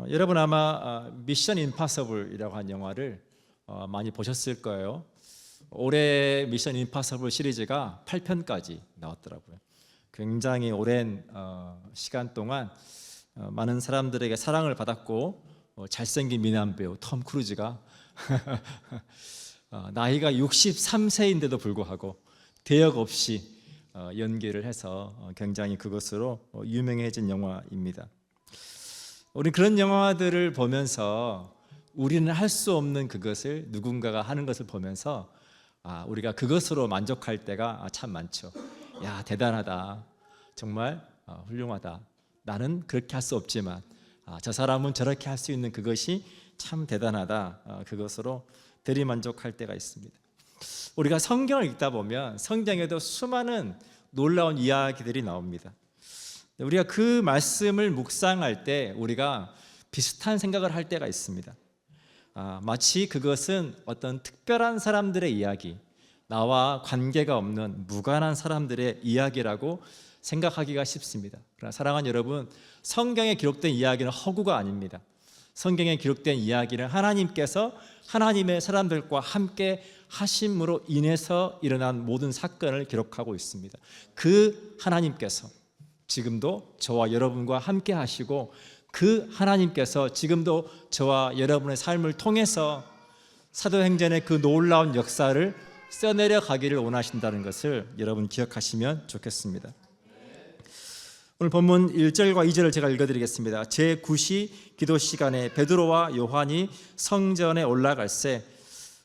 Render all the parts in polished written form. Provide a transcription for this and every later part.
여러분 아마 미션 임파서블이라고 한 영화를 많이 보셨을 거예요. 올해 미션 임파서블 시리즈가 8편까지 나왔더라고요. 굉장히 오랜 시간 동안 많은 사람들에게 사랑을 받았고, 잘생긴 미남 배우 톰 크루즈가 나이가 63세인데도 불구하고 대역 없이 연기를 해서 굉장히 그것으로 유명해진 영화입니다. 우리 그런 영화들을 보면서 우리는 할 수 없는 그것을 누군가가 하는 것을 보면서 우리가 그것으로 만족할 때가 참 많죠. 야, 대단하다, 정말 훌륭하다, 나는 그렇게 할 수 없지만 저 사람은 저렇게 할 수 있는 그것이 참 대단하다, 그것으로 대리만족할 때가 있습니다. 우리가 성경을 읽다 보면 성경에도 수많은 놀라운 이야기들이 나옵니다. 우리가 그 말씀을 묵상할 때 우리가 비슷한 생각을 할 때가 있습니다. 마치 그것은 어떤 특별한 사람들의 이야기, 나와 관계가 없는 무관한 사람들의 이야기라고 생각하기가 쉽습니다. 그러나 사랑하는 여러분, 성경에 기록된 이야기는 허구가 아닙니다. 성경에 기록된 이야기는 하나님께서 하나님의 사람들과 함께 하심으로 인해서 일어난 모든 사건을 기록하고 있습니다. 그 하나님께서 지금도 저와 여러분과 함께 하시고, 그 하나님께서 지금도 저와 여러분의 삶을 통해서 사도행전의 그 놀라운 역사를 써내려 가기를 원하신다는 것을 여러분 기억하시면 좋겠습니다. 오늘 본문 1절과 2절을 제가 읽어드리겠습니다. 제9시 기도 시간에 베드로와 요한이 성전에 올라갈새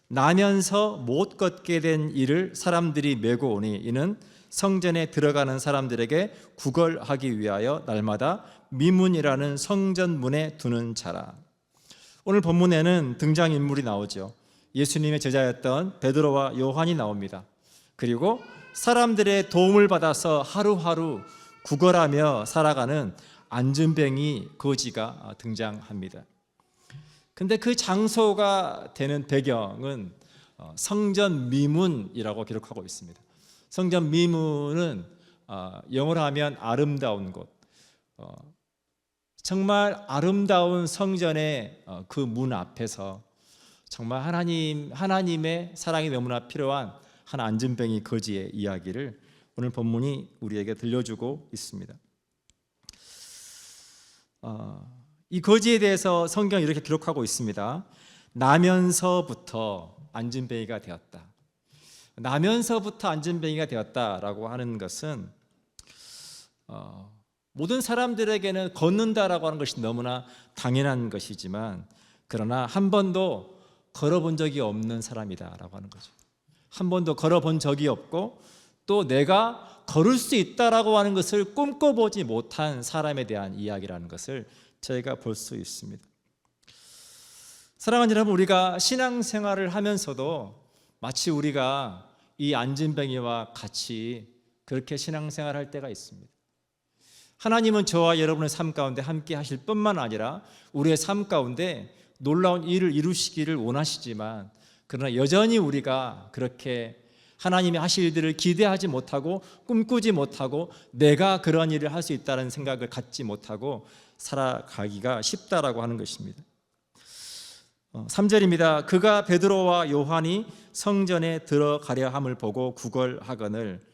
나면서 못 걷게 된 이를 사람들이 메고 오니 이는 성전에 들어가는 사람들에게 구걸하기 위하여 날마다 미문이라는 성전 문에 두는 자라. 오늘 본문에는 등장인물이 나오죠. 예수님의 제자였던 베드로와 요한이 나옵니다. 그리고 사람들의 도움을 받아서 하루하루 구걸하며 살아가는 안진뱅이 거지가 등장합니다. 근데 그 장소가 되는 배경은 성전 미문이라고 기록하고 있습니다. 성전 미문은 영어로 하면 아름다운 곳, 정말 아름다운 성전의 그 문 앞에서 정말 하나님의 사랑이 너무나 필요한 한 안진뱅이 거지의 이야기를 오늘 본문이 우리에게 들려주고 있습니다. 이 거지에 대해서 성경이 이렇게 기록하고 있습니다. 나면서부터 안진뱅이가 되었다. 나면서부터 안진뱅이가 되었다라고 하는 것은 모든 사람들에게는 걷는다라고 하는 것이 너무나 당연한 것이지만, 그러나 한 번도 걸어본 적이 없는 사람이다라고 하는 거죠. 한 번도 걸어본 적이 없고, 또 내가 걸을 수 있다라고 하는 것을 꿈꿔보지 못한 사람에 대한 이야기라는 것을 저희가 볼 수 있습니다. 사랑하는 여러분, 우리가 신앙생활을 하면서도 마치 우리가 이 안진뱅이와 같이 그렇게 신앙생활할 때가 있습니다. 하나님은 저와 여러분의 삶 가운데 함께 하실 뿐만 아니라 우리의 삶 가운데 놀라운 일을 이루시기를 원하시지만, 그러나 여전히 우리가 그렇게 하나님이 하실 일들을 기대하지 못하고 꿈꾸지 못하고 내가 그런 일을 할 수 있다는 생각을 갖지 못하고 살아가기가 쉽다라고 하는 것입니다. 3절입니다. 그가 베드로와 요한이 성전에 들어가려 함을 보고 구걸하거늘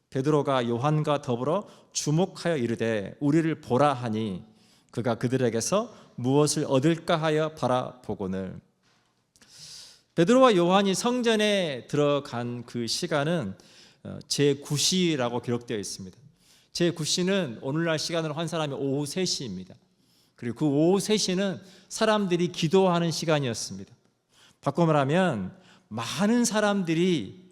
베드로가 요한과 더불어 주목하여 이르되 우리를 보라 하니 그가 그들에게서 무엇을 얻을까 하여 바라보거늘. 베드로와 요한이 성전에 들어간 그 시간은 제9시라고 기록되어 있습니다. 제9시는 오늘날 시간으로 환산하면 오후 3시입니다. 그리고 그 오후 3시는 사람들이 기도하는 시간이었습니다. 바꿔 말하면 많은 사람들이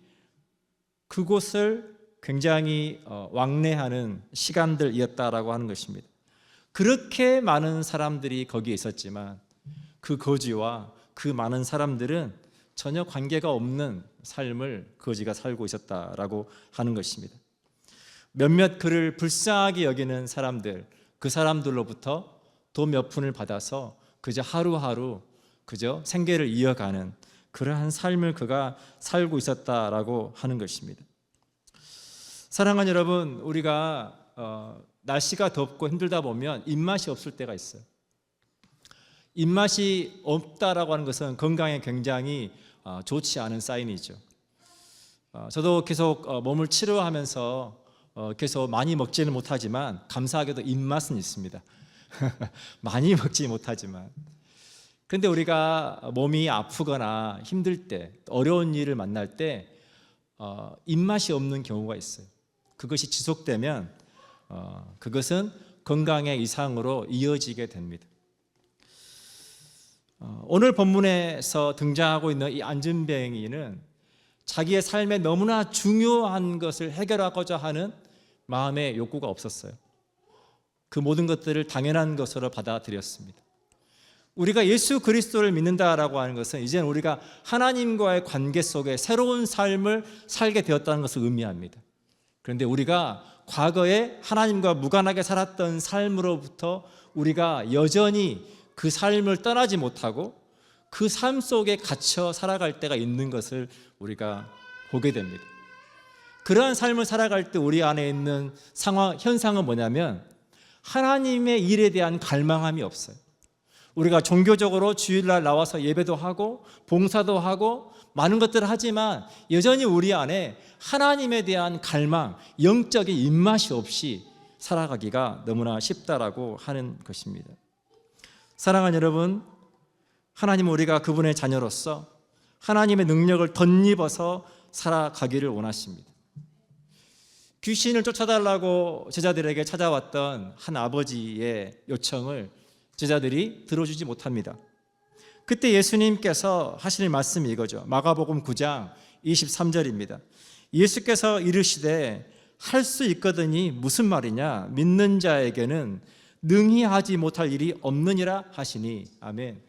그곳을 굉장히 왕래하는 시간들이었다라고 하는 것입니다. 그렇게 많은 사람들이 거기에 있었지만 그 거지와 그 많은 사람들은 전혀 관계가 없는 삶을 거지가 살고 있었다라고 하는 것입니다. 몇몇 그를 불쌍하게 여기는 사람들, 그 사람들로부터 돈 몇 푼을 받아서 그저 하루하루 그저 생계를 이어가는 그러한 삶을 그가 살고 있었다라고 하는 것입니다. 사랑하는 여러분, 우리가 날씨가 덥고 힘들다 보면 입맛이 없을 때가 있어요. 입맛이 없다라고 하는 것은 건강에 굉장히 좋지 않은 사인이죠. 저도 계속 몸을 치료하면서 계속 많이 먹지는 못하지만 감사하게도 입맛은 있습니다. 많이 먹지 못하지만. 그런데 우리가 몸이 아프거나 힘들 때, 어려운 일을 만날 때 입맛이 없는 경우가 있어요. 그것이 지속되면 그것은 건강의 이상으로 이어지게 됩니다. 오늘 본문에서 등장하고 있는 이 안진뱅이는 자기의 삶에 너무나 중요한 것을 해결하고자 하는 마음의 욕구가 없었어요. 그 모든 것들을 당연한 것으로 받아들였습니다. 우리가 예수 그리스도를 믿는다라고 하는 것은 이제는 우리가 하나님과의 관계 속에 새로운 삶을 살게 되었다는 것을 의미합니다. 그런데 우리가 과거에 하나님과 무관하게 살았던 삶으로부터 우리가 여전히 그 삶을 떠나지 못하고 그 삶 속에 갇혀 살아갈 때가 있는 것을 우리가 보게 됩니다. 그러한 삶을 살아갈 때 우리 안에 있는 현상은 뭐냐면 하나님의 일에 대한 갈망함이 없어요. 우리가 종교적으로 주일날 나와서 예배도 하고 봉사도 하고 많은 것들을 하지만 여전히 우리 안에 하나님에 대한 갈망, 영적인 입맛이 없이 살아가기가 너무나 쉽다라고 하는 것입니다. 사랑하는 여러분, 하나님은 우리가 그분의 자녀로서 하나님의 능력을 덧입어서 살아가기를 원하십니다. 귀신을 쫓아달라고 제자들에게 찾아왔던 한 아버지의 요청을 제자들이 들어주지 못합니다. 그때 예수님께서 하시는 말씀이 이거죠. 마가복음 9장 23절입니다. 예수께서 이르시되 할 수 있거든이 무슨 말이냐? 믿는 자에게는 능히 하지 못할 일이 없느니라 하시니. 아멘.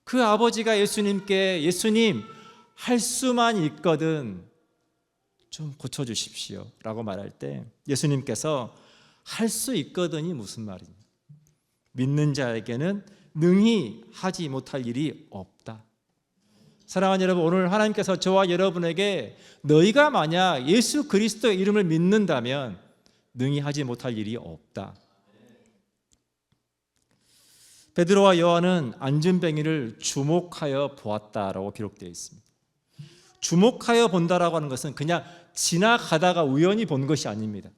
그 아버지가 예수님께 예수님 할 수만 있거든 좀 고쳐주십시오 라고 말할 때 예수님께서 할 수 있거든이 무슨 말이냐? 믿는 자에게는 능히 하지 못할 일이 없다. 사랑하는 여러분, 오늘 하나님께서 저와 여러분에게 너희가 만약 예수 그리스도의 이름을 믿는다면 능히 하지 못할 일이 없다. 베드로와 요한은 안진뱅이를 주목하여 보았다라고 기록되어 있습니다. 주목하여 본다라고 하는 것은 그냥 지나가다가 우연히 본 것이 아닙니다.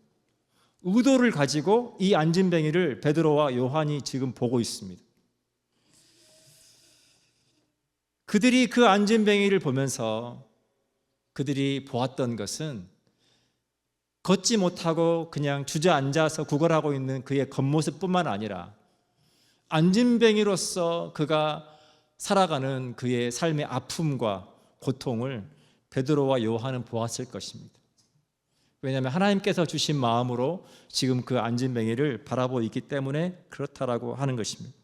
의도를 가지고 이 안진뱅이를 베드로와 요한이 지금 보고 있습니다. 그들이 그 안진뱅이를 보면서 그들이 보았던 것은 걷지 못하고 그냥 주저앉아서 구걸하고 있는 그의 겉모습뿐만 아니라 안진뱅이로서 그가 살아가는 그의 삶의 아픔과 고통을 베드로와 요한은 보았을 것입니다. 왜냐하면 하나님께서 주신 마음으로 지금 그 안진뱅이를 바라보고 있기 때문에 그렇다라고 하는 것입니다.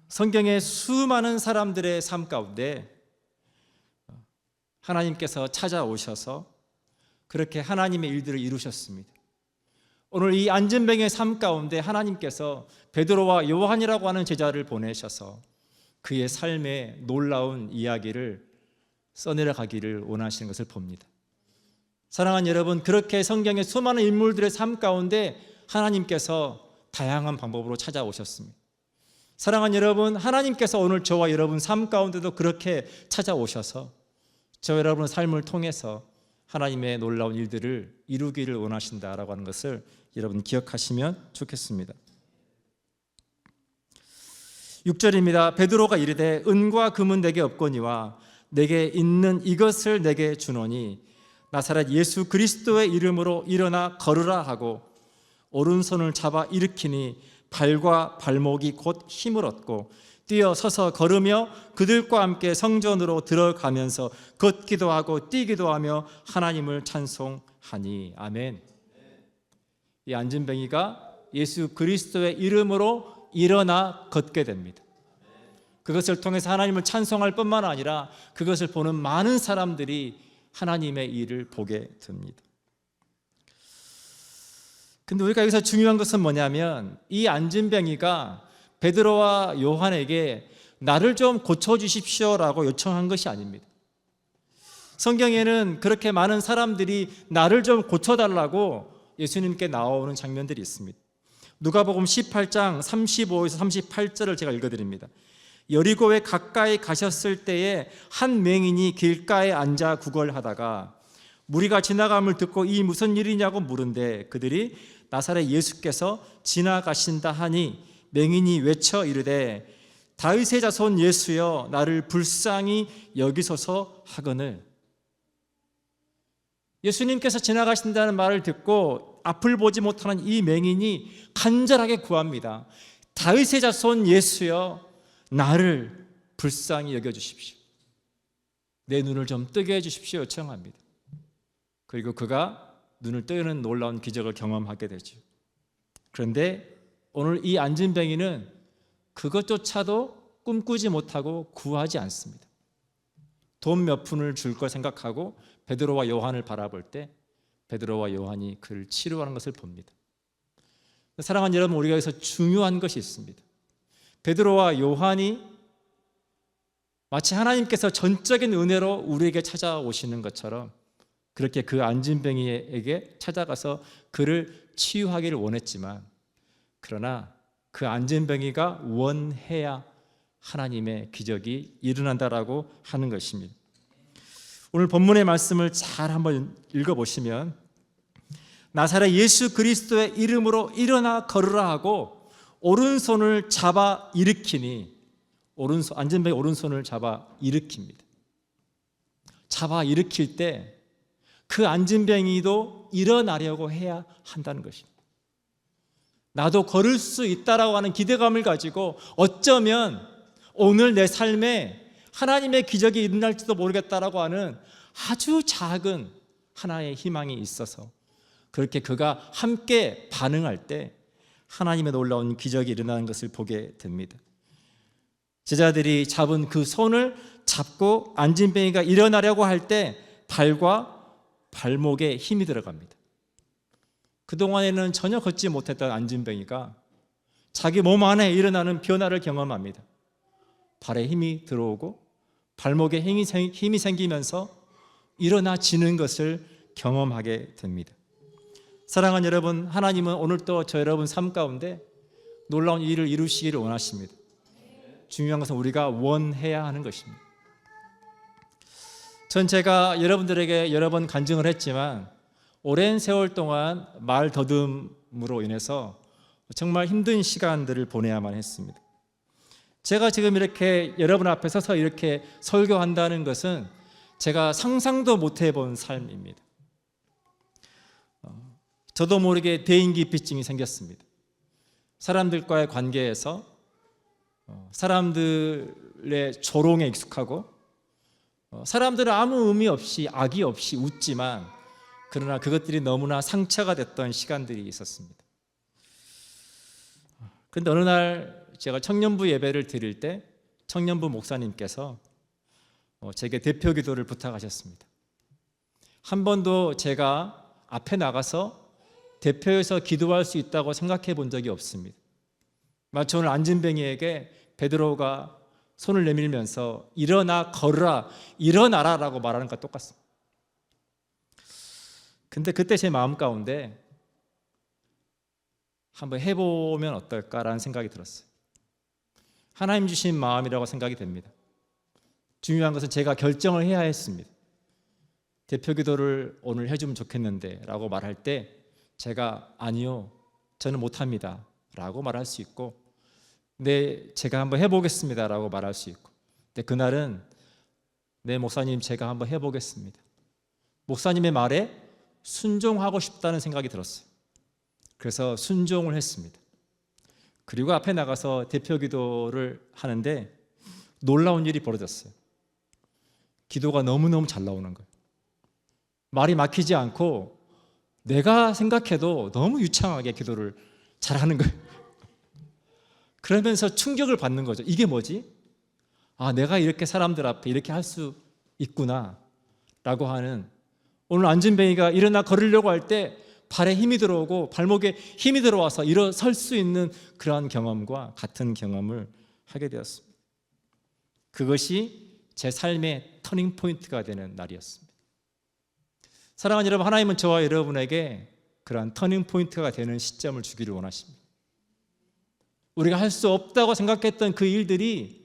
성경의 수많은 사람들의 삶 가운데 하나님께서 찾아오셔서 그렇게 하나님의 일들을 이루셨습니다. 오늘 이 안진뱅이의 삶 가운데 하나님께서 베드로와 요한이라고 하는 제자를 보내셔서 그의 삶의 놀라운 이야기를 써내려가기를 원하시는 것을 봅니다. 사랑하는 여러분, 그렇게 성경의 수많은 인물들의 삶 가운데 하나님께서 다양한 방법으로 찾아오셨습니다. 사랑하는 여러분, 하나님께서 오늘 저와 여러분 삶 가운데도 그렇게 찾아오셔서 저와 여러분의 삶을 통해서 하나님의 놀라운 일들을 이루기를 원하신다라고 하는 것을 여러분 기억하시면 좋겠습니다. 6절입니다. 베드로가 이르되 은과 금은 내게 없거니와 내게 있는 이것을 내게 주노니 나사렛 예수 그리스도의 이름으로 일어나 걸으라 하고 오른손을 잡아 일으키니 발과 발목이 곧 힘을 얻고 뛰어 서서 걸으며 그들과 함께 성전으로 들어가면서 걷기도 하고 뛰기도 하며 하나님을 찬송하니. 아멘. 이 안진뱅이가 예수 그리스도의 이름으로 일어나 걷게 됩니다. 그것을 통해서 하나님을 찬송할 뿐만 아니라 그것을 보는 많은 사람들이 하나님의 일을 보게 됩니다. 근데 우리가 여기서 중요한 것은 뭐냐면 이 안진뱅이가 베드로와 요한에게 나를 좀 고쳐주십시오라고 요청한 것이 아닙니다. 성경에는 그렇게 많은 사람들이 나를 좀 고쳐달라고 예수님께 나오는 장면들이 있습니다. 누가복음 18장 35에서 38절을 제가 읽어드립니다. 여리고에 가까이 가셨을 때에 한 맹인이 길가에 앉아 구걸하다가 무리가 지나감을 듣고 이 무슨 일이냐고 물은데 그들이 나사렛 예수께서 지나가신다 하니 맹인이 외쳐 이르되 다윗의 자손 예수여 나를 불쌍히 여기소서 하거늘. 예수님께서 지나가신다는 말을 듣고 앞을 보지 못하는 이 맹인이 간절하게 구합니다. 다윗의 자손 예수여 나를 불쌍히 여겨주십시오. 내 눈을 좀 뜨게 해주십시오 요청합니다. 그리고 그가 눈을 뜨는 놀라운 기적을 경험하게 되죠. 그런데 오늘 이 앉은 뱅이는 그것조차도 꿈꾸지 못하고 구하지 않습니다. 돈 몇 푼을 줄 걸 생각하고 베드로와 요한을 바라볼 때 베드로와 요한이 그를 치료하는 것을 봅니다. 사랑하는 여러분, 우리가 여기서 중요한 것이 있습니다. 베드로와 요한이 마치 하나님께서 전적인 은혜로 우리에게 찾아오시는 것처럼 그렇게 그 앉은 뱅이에게 찾아가서 그를 치유하기를 원했지만, 그러나 그 앉은 뱅이가 원해야 하나님의 기적이 일어난다라고 하는 것입니다. 오늘 본문의 말씀을 잘 한번 읽어보시면 나사렛 예수 그리스도의 이름으로 일어나 걸으라 하고 오른손을 잡아 일으키니, 앉은 뱅이 오른손을 잡아 일으킵니다. 잡아 일으킬 때 그 앉은 뱅이도 일어나려고 해야 한다는 것입니다. 나도 걸을 수 있다라고 하는 기대감을 가지고 어쩌면 오늘 내 삶에 하나님의 기적이 일어날지도 모르겠다라고 하는 아주 작은 하나의 희망이 있어서 그렇게 그가 함께 반응할 때 하나님의 놀라운 기적이 일어나는 것을 보게 됩니다. 제자들이 잡은 그 손을 잡고 앉은 뱅이가 일어나려고 할 때 발과 발목에 힘이 들어갑니다. 그동안에는 전혀 걷지 못했던 앉은 뱅이가 자기 몸 안에 일어나는 변화를 경험합니다. 발에 힘이 들어오고 발목에 힘이 생기면서 일어나지는 것을 경험하게 됩니다. 사랑하는 여러분, 하나님은 오늘도 저 여러분 삶 가운데 놀라운 일을 이루시기를 원하십니다. 중요한 것은 우리가 원해야 하는 것입니다. 전 제가 여러분들에게 여러 번 간증을 했지만 오랜 세월 동안 말 더듬으로 인해서 정말 힘든 시간들을 보내야만 했습니다. 제가 지금 이렇게 여러분 앞에 서서 이렇게 설교한다는 것은 제가 상상도 못 해본 삶입니다. 저도 모르게 대인기피증이 생겼습니다. 사람들과의 관계에서 사람들의 조롱에 익숙하고 사람들은 아무 의미 없이 악의 없이 웃지만 그러나 그것들이 너무나 상처가 됐던 시간들이 있었습니다. 그런데 어느 날 제가 청년부 예배를 드릴 때 청년부 목사님께서 제게 대표 기도를 부탁하셨습니다. 한 번도 제가 앞에 나가서 대표해서 기도할 수 있다고 생각해 본 적이 없습니다. 마치 오늘 앉은 뱅이에게 베드로가 손을 내밀면서 일어나 걸으라, 일어나라 라고 말하는 것과 똑같습니다. 근데 그때 제 마음 가운데 한번 해보면 어떨까라는 생각이 들었어요. 하나님 주신 마음이라고 생각이 됩니다. 중요한 것은 제가 결정을 해야 했습니다. 대표 기도를 오늘 해주면 좋겠는데 라고 말할 때 제가 아니요, 저는 못합니다 라고 말할 수 있고, 네, 제가 한번 해보겠습니다 라고 말할 수 있고, 근데 그날은 네, 목사님 제가 한번 해보겠습니다. 목사님의 말에 순종하고 싶다는 생각이 들었어요. 그래서 순종을 했습니다. 그리고 앞에 나가서 대표 기도를 하는데 놀라운 일이 벌어졌어요. 기도가 너무너무 잘 나오는 거예요. 말이 막히지 않고 내가 생각해도 너무 유창하게 기도를 잘하는 거예요. 그러면서 충격을 받는 거죠. 이게 뭐지? 아, 내가 이렇게 사람들 앞에 이렇게 할 수 있구나 라고 하는, 오늘 앉은 뱅이가 일어나 걸으려고 할 때 발에 힘이 들어오고 발목에 힘이 들어와서 일어설 수 있는 그러한 경험과 같은 경험을 하게 되었습니다. 그것이 제 삶의 터닝 포인트가 되는 날이었습니다. 사랑하는 여러분, 하나님은 저와 여러분에게 그러한 터닝 포인트가 되는 시점을 주기를 원하십니다. 우리가 할 수 없다고 생각했던 그 일들이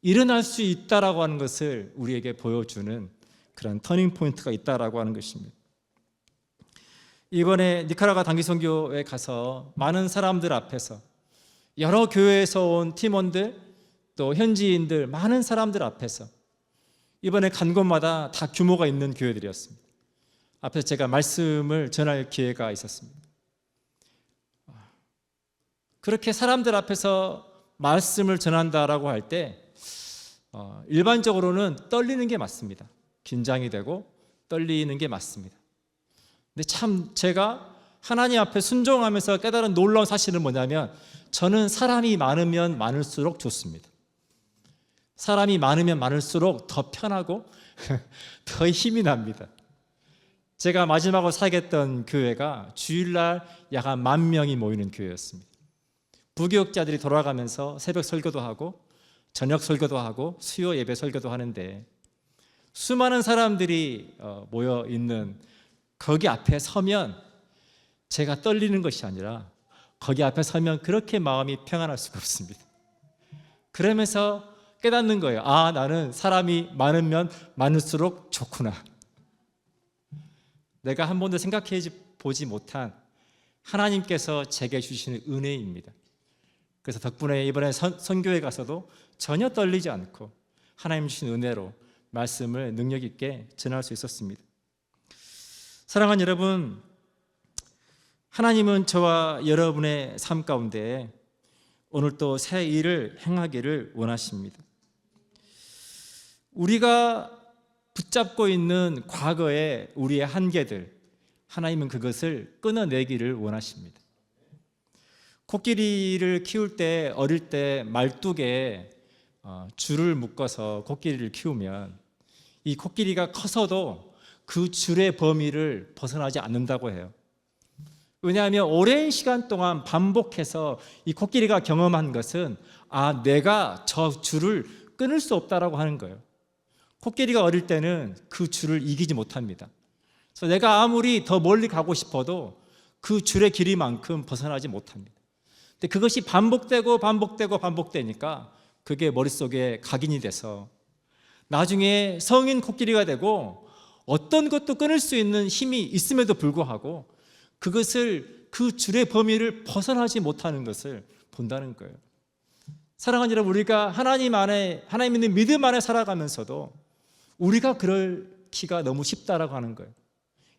일어날 수 있다라고 하는 것을 우리에게 보여주는 그런 터닝 포인트가 있다라고 하는 것입니다. 이번에 니카라과 단기선교에 가서 많은 사람들 앞에서 여러 교회에서 온 팀원들 또 현지인들 많은 사람들 앞에서 이번에 간 곳마다 다 규모가 있는 교회들이었습니다. 앞에서 제가 말씀을 전할 기회가 있었습니다. 그렇게 사람들 앞에서 말씀을 전한다라고 할 때 일반적으로는 떨리는 게 맞습니다. 긴장이 되고 떨리는 게 맞습니다. 근데 참 제가 하나님 앞에 순종하면서 깨달은 놀라운 사실은 뭐냐면 저는 사람이 많으면 많을수록 좋습니다. 사람이 많으면 많을수록 더 편하고 더 힘이 납니다. 제가 마지막으로 사역했던 교회가 주일날 약 한 10,000명이 모이는 교회였습니다. 부교육자들이 돌아가면서 새벽 설교도 하고 저녁 설교도 하고 수요 예배 설교도 하는데 수많은 사람들이 모여 있는 거기 앞에 서면 제가 떨리는 것이 아니라 거기 앞에 서면 그렇게 마음이 평안할 수가 없습니다. 그러면서 깨닫는 거예요. 아, 나는 사람이 많으면 많을수록 좋구나. 내가 한 번도 생각해 보지 못한 하나님께서 제게 주시는 은혜입니다. 그래서 덕분에 이번에 선교에 가서도 전혀 떨리지 않고 하나님 주신 은혜로 말씀을 능력 있게 전할 수 있었습니다. 사랑하는 여러분, 하나님은 저와 여러분의 삶 가운데 오늘 또 새 일을 행하기를 원하십니다. 우리가 붙잡고 있는 과거의 우리의 한계들, 하나님은 그것을 끊어내기를 원하십니다. 코끼리를 키울 때 어릴 때 말뚝에 줄을 묶어서 코끼리를 키우면 이 코끼리가 커서도 그 줄의 범위를 벗어나지 않는다고 해요. 왜냐하면 오랜 시간 동안 반복해서 이 코끼리가 경험한 것은 아, 내가 저 줄을 끊을 수 없다라고 하는 거예요. 코끼리가 어릴 때는 그 줄을 이기지 못합니다. 그래서 내가 아무리 더 멀리 가고 싶어도 그 줄의 길이만큼 벗어나지 못합니다. 근데 그것이 반복되니까 그게 머릿속에 각인이 돼서 나중에 성인 코끼리가 되고 어떤 것도 끊을 수 있는 힘이 있음에도 불구하고 그것을 그 줄의 범위를 벗어나지 못하는 것을 본다는 거예요. 사랑하는 여러분, 우리가 하나님 있는 믿음 안에 살아가면서도 우리가 그럴 기가 너무 쉽다라고 하는 거예요.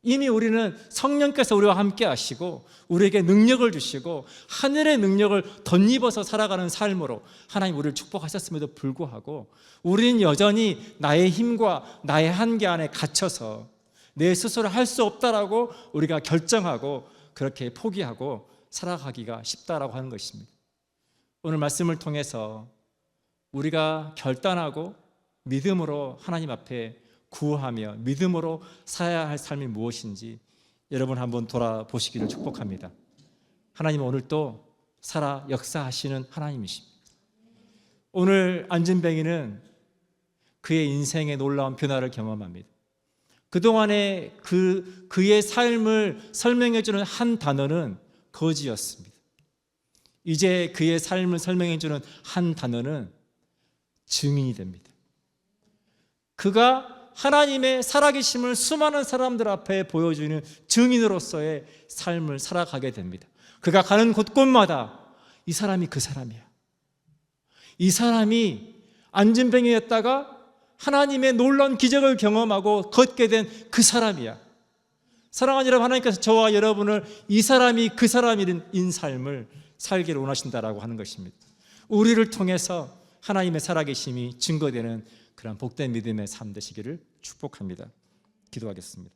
이미 우리는 성령께서 우리와 함께 하시고 우리에게 능력을 주시고 하늘의 능력을 덧입어서 살아가는 삶으로 하나님 우리를 축복하셨음에도 불구하고 우리는 여전히 나의 힘과 나의 한계 안에 갇혀서 내 스스로 할 수 없다라고 우리가 결정하고 그렇게 포기하고 살아가기가 쉽다라고 하는 것입니다. 오늘 말씀을 통해서 우리가 결단하고 믿음으로 하나님 앞에 구하며 믿음으로 살아야 할 삶이 무엇인지 여러분 한번 돌아보시기를 축복합니다. 하나님은 오늘 또 살아 역사하시는 하나님이십니다. 오늘 안진뱅이는 그의 인생의 놀라운 변화를 경험합니다. 그동안에 그의 삶을 설명해주는 한 단어는 거지였습니다. 이제 그의 삶을 설명해주는 한 단어는 증인이 됩니다. 그가 하나님의 살아계심을 수많은 사람들 앞에 보여주는 증인으로서의 삶을 살아가게 됩니다. 그가 가는 곳곳마다 이 사람이 그 사람이야. 이 사람이 안진뱅이였다가 하나님의 놀라운 기적을 경험하고 걷게 된 그 사람이야. 사랑하는 여러분, 하나님께서 저와 여러분을 이 사람이 그 사람인 삶을 살기를 원하신다라고 하는 것입니다. 우리를 통해서 하나님의 살아계심이 증거되는 그런 복된 믿음의 삶 되시기를 축복합니다. 기도하겠습니다.